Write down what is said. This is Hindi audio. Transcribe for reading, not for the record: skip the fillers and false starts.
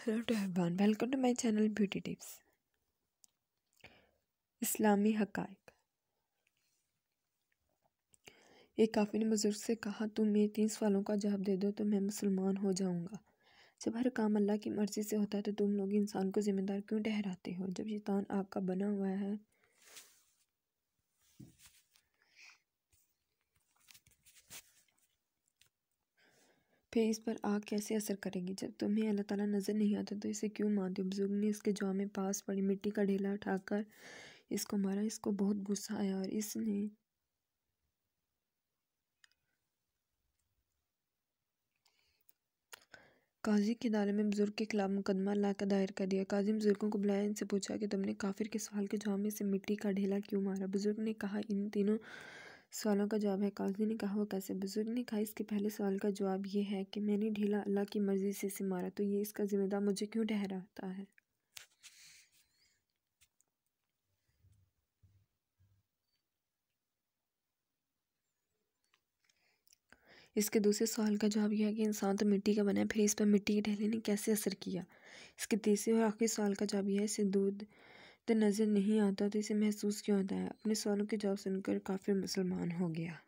Hello to everyone, welcome to my channel beauty tips. इस्लामी हक़ाइक़। एक काफिर ने बुजुर्ग से कहा, तुम ये 3 सवालों का जवाब दे दो तो मैं मुसलमान हो जाऊंगा। जब हर काम अल्लाह की मर्जी से होता है तो तुम लोग इंसान को जिम्मेदार क्यों ठहराते हो? जब शैतान आग का बना हुआ है फिर इस पर आग कैसे असर करेगी? जब तुम्हें अल्लाह ताला नज़र नहीं आता तो इसे क्यों मानते हो? बुजुर्ग ने इसके जवाब में पास पड़ी मिट्टी का ढेला उठाकर इसको मारा। इसको बहुत गुस्सा आया और इसने काजी की अदालत में बुजुर्ग के खिलाफ मुकदमा ला कर दायर कर दिया। काजी ने बुजुर्गों को बुलाया, इनसे पूछा कि तुमने काफिर के सवाल के जवाब में से मिट्टी का ढेला क्यों मारा? बुजुर्ग ने कहा, इन तीनों सवालों का जवाब है। काजी ने कहा, वो कैसे? बुजुर्ग ने कहा, इसके पहले सवाल का जवाब ये है कि मैंने ढेला अल्लाह की मर्जी से इसे मारा, तो ये इसका जिम्मेदार मुझे क्यों ठहराता है? इसके दूसरे सवाल का जवाब यह है कि इंसान तो मिट्टी का बना है, फिर इस पर मिट्टी के ढेले ने कैसे असर किया? इसके तीसरे और आखिरी सवाल का जवाब यह है, इसे दूध तो नज़र नहीं आता तो इसे महसूस क्यों होता है? अपने सवालों के जवाब सुनकर काफिर मुसलमान हो गया।